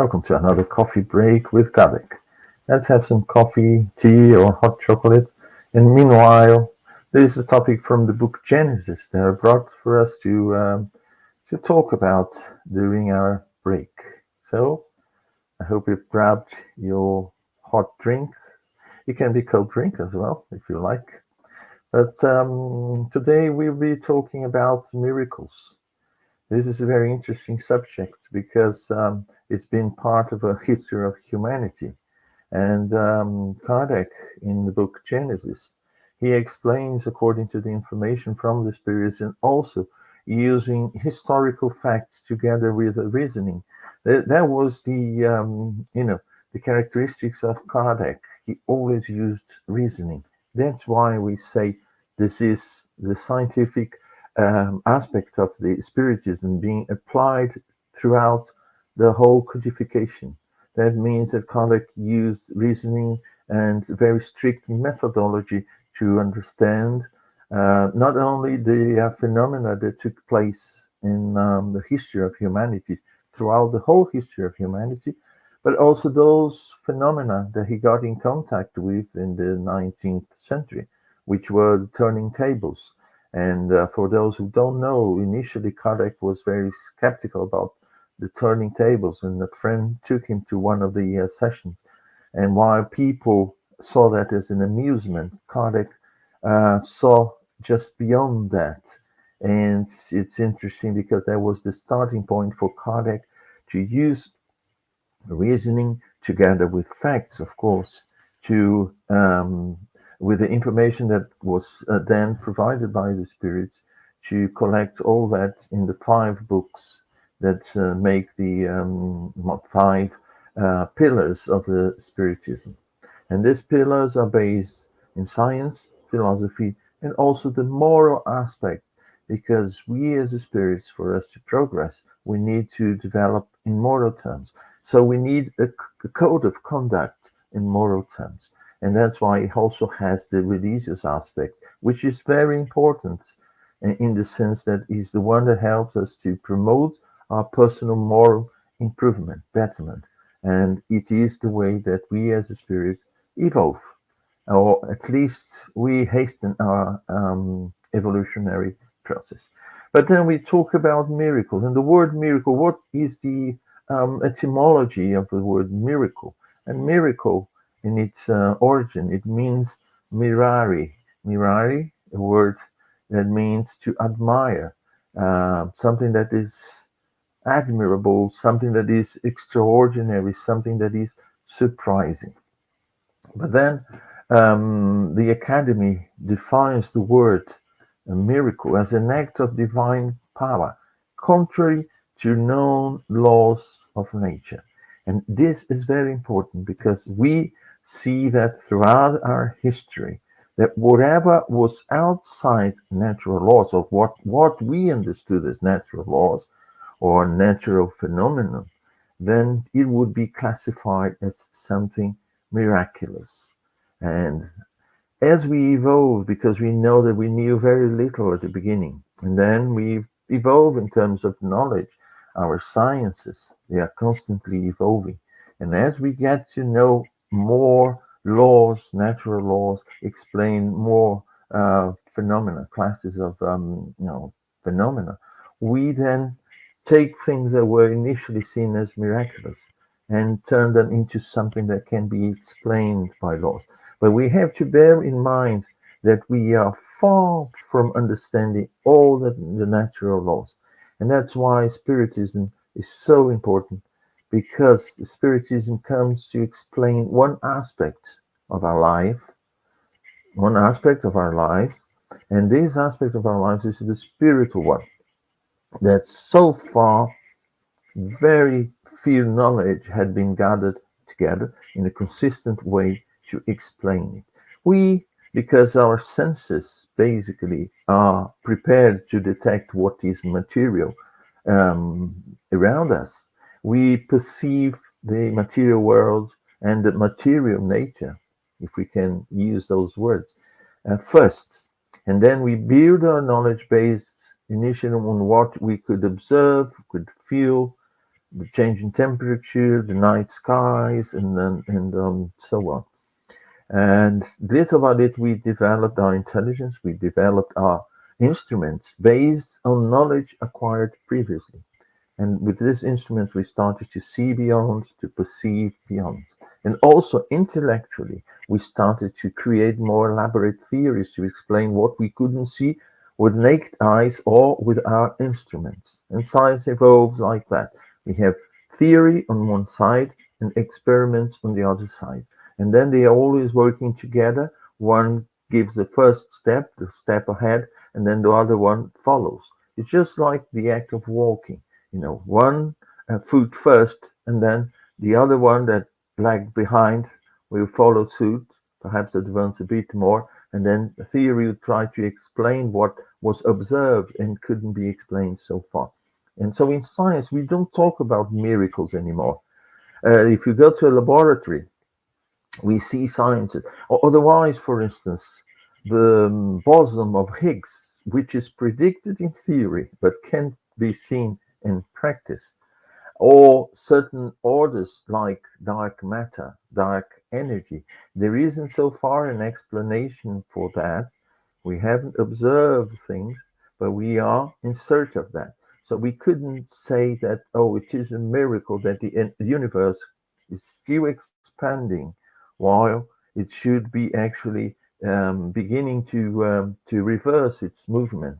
welcome to another coffee break with Kardec. Let's have some coffee, tea, or hot chocolate. And meanwhile, there is a topic from the book Genesis that I brought for us to talk about during our break. So I hope you've grabbed your hot drink. It can be cold drink as well, if you like. But today we'll be talking about miracles. This is a very interesting subject because it's been part of a history of humanity. And Kardec, in the book Genesis, he explains, according to the information from the spirits, and also using historical facts together with reasoning. That was the characteristics of Kardec. He always used reasoning. That's why we say this is the scientific aspect of the Spiritism being applied throughout the whole codification. That means that Kardec used reasoning and very strict methodology to understand not only the phenomena that took place in the history of humanity, throughout the whole history of humanity, but also those phenomena that he got in contact with in the 19th century, which were the turning tables. And for those who don't know, initially Kardec was very skeptical about the turning tables, and a friend took him to one of the sessions. And while people saw that as an amusement, Kardec saw just beyond that. And it's interesting because that was the starting point for Kardec to use reasoning together with facts, of course, to with the information that was then provided by the spirits, to collect all that in the 5 books that make the 5 pillars of the Spiritism. And these pillars are based in science, philosophy, and also the moral aspect, because we as the spirits, for us to progress, we need to develop in moral terms. So we need a code of conduct in moral terms. And that's why it also has the religious aspect, which is very important in the sense that it's the one that helps us to promote our personal moral improvement, betterment. And it is the way that we as a spirit evolve, or at least we hasten our evolutionary process. But then we talk about miracles. And the word miracle, what is the etymology of the word miracle? And miracle, in its origin, it means mirari. Mirari, a word that means to admire, something that is admirable, something that is extraordinary, something that is surprising. But then the Academy defines the word a miracle as an act of divine power, contrary to known laws of nature. And this is very important because we see that throughout our history, that whatever was outside natural laws, of what we understood as natural laws or natural phenomenon, then it would be classified as something miraculous. And as we evolve, because we know that we knew very little at the beginning, and then we evolve in terms of knowledge, our sciences, they are constantly evolving. And as we get to know more laws, natural laws, explain more phenomena, classes of phenomena, we then take things that were initially seen as miraculous and turn them into something that can be explained by laws. But we have to bear in mind that we are far from understanding all the natural laws. And that's why Spiritism is so important, because Spiritism comes to explain one aspect of our life, one aspect of our lives, and this aspect of our lives is the spiritual one. That so far very few knowledge had been gathered together in a consistent way to explain it. We, because our senses basically are prepared to detect what is material around us, we perceive the material world and the material nature, if we can use those words, first. And then we build our knowledge based initially on what we could observe, could feel, the change in temperature, the night skies, and so on. And little by little, we developed our intelligence, we developed our instruments based on knowledge acquired previously. And with this instrument, we started to see beyond, to perceive beyond. And also intellectually, we started to create more elaborate theories to explain what we couldn't see with naked eyes or with our instruments. And science evolves like that. We have theory on one side and experiments on the other side. And then they are always working together. One gives the first step, the step ahead, and then the other one follows. It's just like the act of walking. One foot first, and then the other one that lagged behind will follow suit, perhaps advance a bit more, and then the theory will try to explain what was observed and couldn't be explained so far. And so in science, we don't talk about miracles anymore. If you go to a laboratory, we see sciences. Otherwise, for instance, the boson of Higgs, which is predicted in theory but can't be seen in practice, or certain orders like dark matter, dark energy. There isn't so far an explanation for that. We haven't observed things, but we are in search of that. So we couldn't say that, oh, it is a miracle that the universe is still expanding while it should be actually beginning to reverse its movement.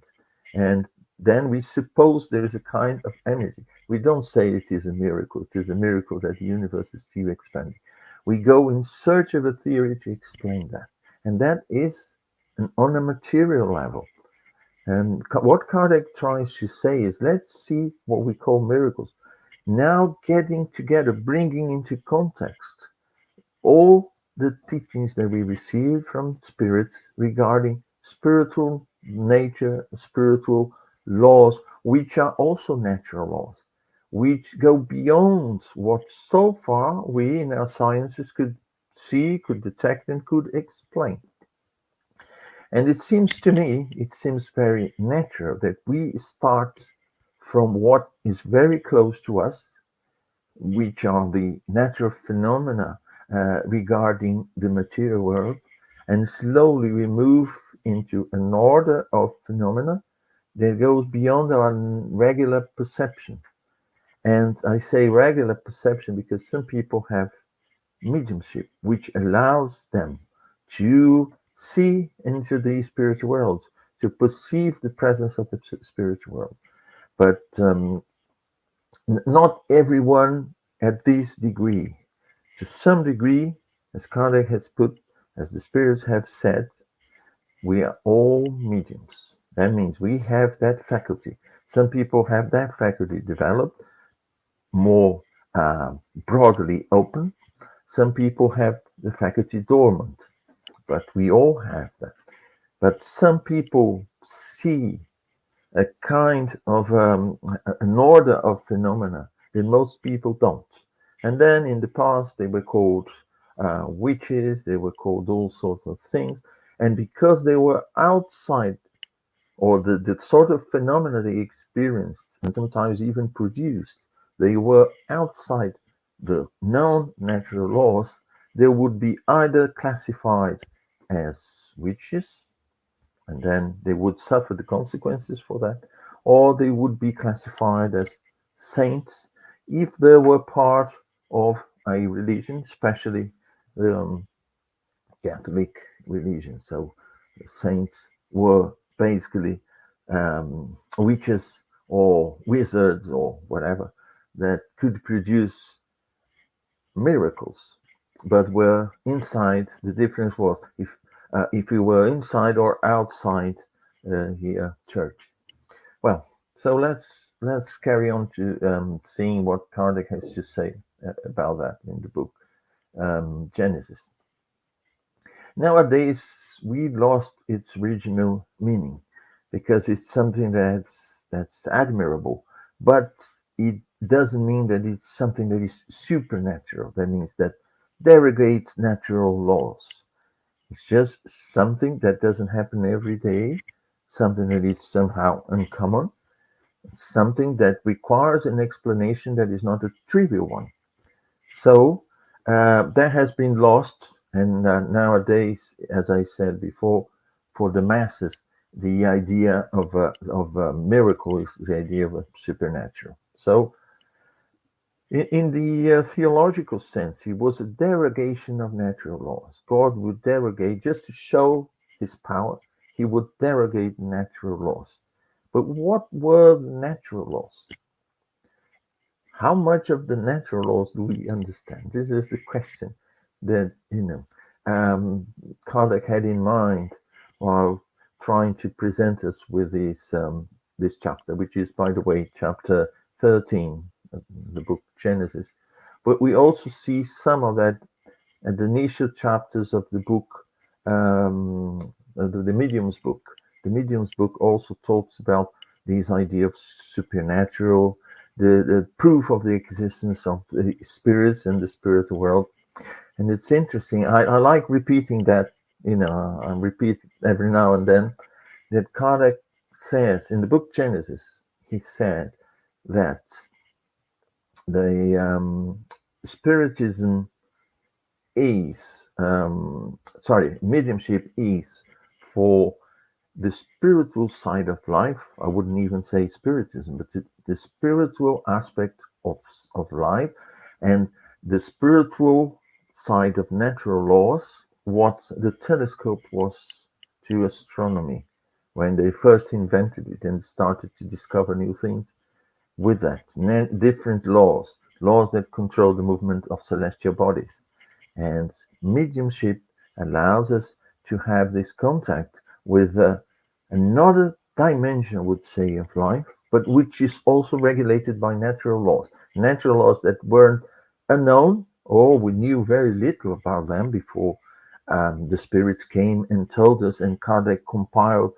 And then we suppose there is a kind of energy. We don't say it is a miracle. It is a miracle that the universe is still expanding. We go in search of a theory to explain that. And that is on a material level. And what Kardec tries to say is, let's see what we call miracles. Now getting together, bringing into context all the teachings that we receive from Spirit regarding spiritual nature, spiritual laws, which are also natural laws, which go beyond what so far we in our sciences could see, could detect, and could explain. And it seems to me, it seems very natural that we start from what is very close to us, which are the natural phenomena regarding the material world, and slowly we move into an order of phenomena that goes beyond our regular perception. And I say regular perception because some people have mediumship, which allows them to see into the spiritual world, to perceive the presence of the spiritual world. But not everyone at this degree. To some degree, as Kardec has put, as the spirits have said, we are all mediums. That means we have that faculty. Some people have that faculty developed, more broadly open. Some people have the faculty dormant, but we all have that. But some people see a kind of an order of phenomena that most people don't. And then in the past, they were called witches, they were called all sorts of things. And because they were outside, or the sort of phenomena they experienced and sometimes even produced, they were outside the known natural laws, they would be either classified as witches, and then they would suffer the consequences for that, or they would be classified as saints if they were part of a religion, especially the Catholic religion. So the saints were basically witches or wizards or whatever that could produce miracles, but were inside. The difference was if you were inside or outside the church. Well, so let's carry on to seeing what Kardec has to say about that in the book Genesis. Nowadays, we lost its original meaning because it's something that's admirable, but it doesn't mean that it's something that is supernatural. That means that derogates natural laws. It's just something that doesn't happen every day, something that is somehow uncommon, something that requires an explanation that is not a trivial one. So that has been lost, and nowadays, as I said before, for the masses, the idea of a miracle is the idea of a supernatural. So, in the theological sense, it was a derogation of natural laws. God would derogate just to show his power. He would derogate natural laws. But what were the natural laws? How much of the natural laws do we understand? This is the question that Kardec had in mind while trying to present us with this chapter, which is, by the way, chapter 13 of the book Genesis. But we also see some of that at the initial chapters of the book, the Medium's book. The Medium's book also talks about these idea of supernatural, the proof of the existence of the spirits and the spiritual world. And it's interesting. I like repeating that, I repeat every now and then, that Kardec says in the book Genesis, he said that the spiritism is, mediumship is for the spiritual side of life. I wouldn't even say spiritism, but the spiritual aspect of life, and the spiritual side of natural laws, what the telescope was to astronomy when they first invented it and started to discover new things with that. Different laws that control the movement of celestial bodies. And mediumship allows us to have this contact with another dimension, I would say, of life, but which is also regulated by natural laws that weren't unknown, or we knew very little about them before the spirits came and told us, and Kardec compiled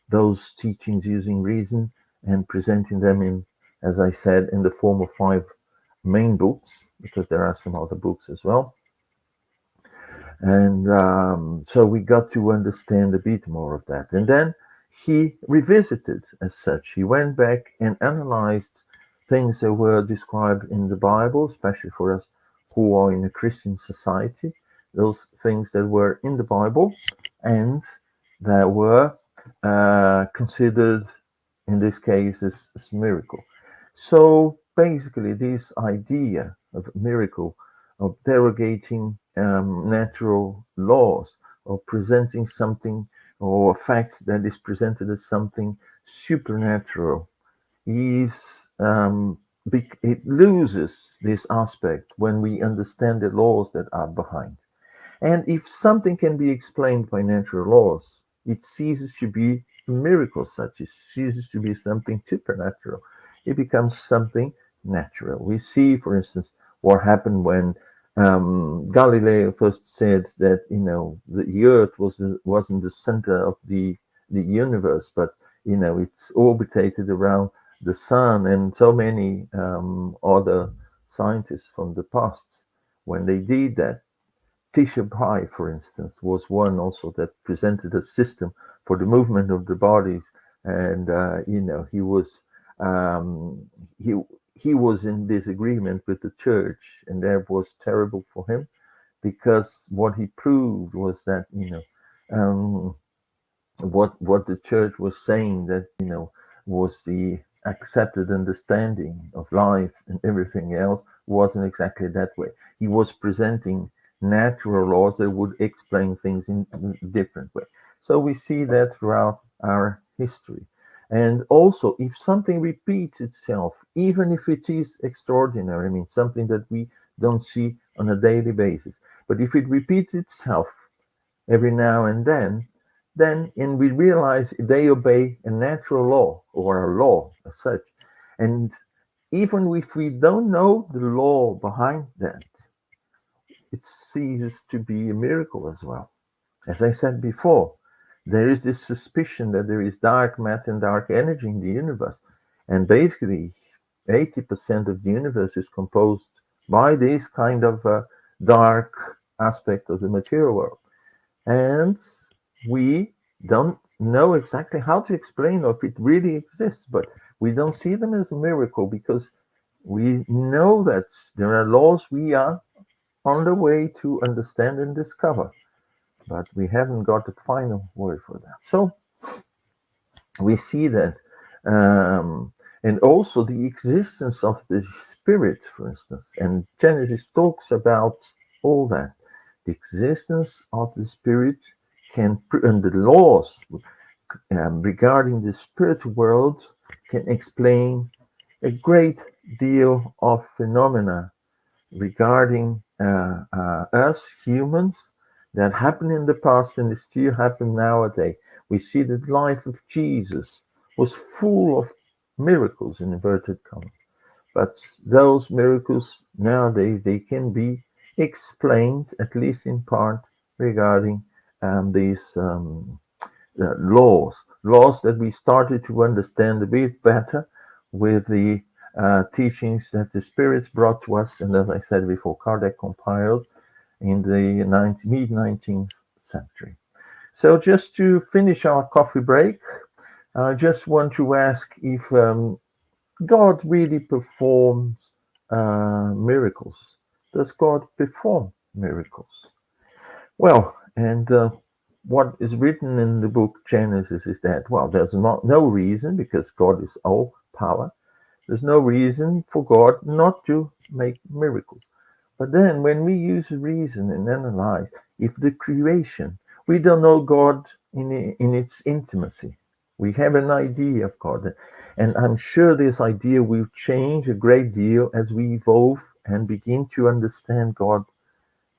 those teachings using reason and presenting them in, as I said, in the form of 5 main books, because there are some other books as well. And so we got to understand a bit more of that. And then he revisited as such. He went back and analyzed things that were described in the Bible, especially for us who are in a Christian society, those things that were in the Bible and that were considered, in this case, as miracle. So basically, this idea of miracle, of derogating natural laws, or presenting something or a fact that is presented as something supernatural, is it loses this aspect when we understand the laws that are behind. And if something can be explained by natural laws, it ceases to be a miracle, such it ceases to be something supernatural. It becomes something natural. We see, for instance, what happened when Galileo first said that the Earth wasn't the center of the universe, but it's orbitated around the sun, and so many other scientists from the past, when they did that. Tycho Brahe, for instance, was one also that presented a system for the movement of the bodies, and he was he was in disagreement with the church, and that was terrible for him, because what he proved was that what the church was saying, that was the accepted understanding of life and everything else, wasn't exactly that way. He was presenting natural laws that would explain things in a different way. So we see that throughout our history. And also, if something repeats itself, even if it is extraordinary, I mean, something that we don't see on a daily basis, but if it repeats itself every now and then and we realize they obey a natural law, or a law as such. And even if we don't know the law behind that, it ceases to be a miracle as well. As I said before, there is this suspicion that there is dark matter and dark energy in the universe. And basically, 80% of the universe is composed by this kind of dark aspect of the material world. And we don't know exactly how to explain or if it really exists, but We don't see them as a miracle because we know that there are laws we are on the way to understand and discover, but we haven't got the final word for that. So we see that, and also the existence of the spirit, for instance, and Genesis talks about all that. The existence of the spirit and the laws regarding the spirit world can explain a great deal of phenomena regarding us humans that happened in the past and still happen nowadays. We see that life of Jesus was full of miracles in inverted commas, but those miracles nowadays they can be explained at least in part regarding these laws that we started to understand a bit better with the teachings that the spirits brought to us, and as I said before, Kardec compiled in the mid 19th century. So just to finish our coffee break, I just want to ask if God really performs miracles. Does God perform miracles? Well, and what is written in the book Genesis is that, well, there's no reason, because God is all power, there's no reason for God not to make miracles. But then when we use reason and analyze, if the creation, we don't know God in its intimacy. We have an idea of God. And I'm sure this idea will change a great deal as we evolve and begin to understand God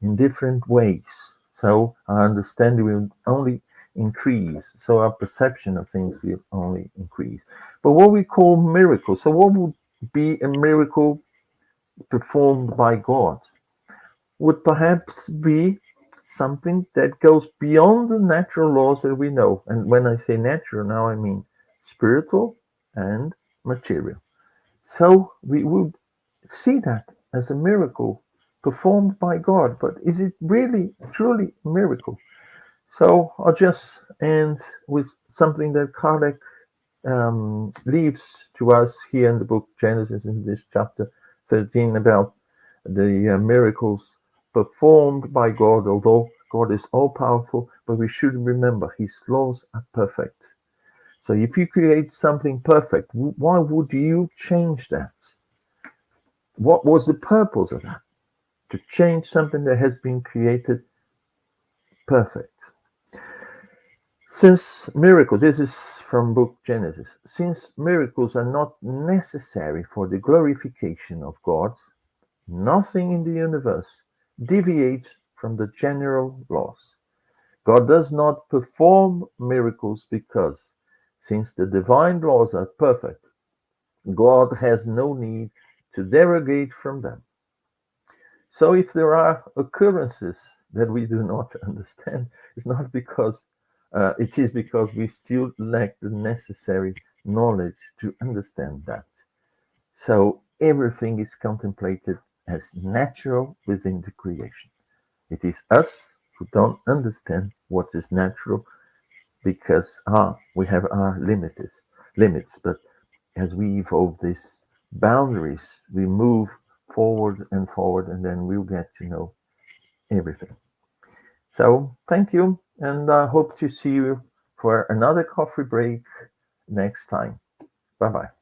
in different ways. So our understanding will only increase. So our perception of things will only increase. But what we call miracles, so what would be a miracle performed by God? Would perhaps be something that goes beyond the natural laws that we know. And when I say natural now, I mean spiritual and material. So we would see that as a miracle performed by God. But is it really, truly a miracle? So I'll just end with something that Kardec leaves to us here in the book Genesis in this chapter 13 about the miracles performed by God, although God is all powerful, but we should remember his laws are perfect. So if you create something perfect, why would you change that? What was the purpose of that? To change something that has been created perfect. Since miracles, this is from book Genesis, since miracles are not necessary for the glorification of God, nothing in the universe deviates from the general laws. God does not perform miracles because, since the divine laws are perfect, God has no need to derogate from them. So if there are occurrences that we do not understand, it's not because it is because we still lack the necessary knowledge to understand that. So everything is contemplated as natural within the creation. It is us who don't understand what is natural because we have our limits. But as we evolve these boundaries, we move forward, and then we'll get to know everything. So thank you, and I hope to see you for another coffee break next time. Bye bye.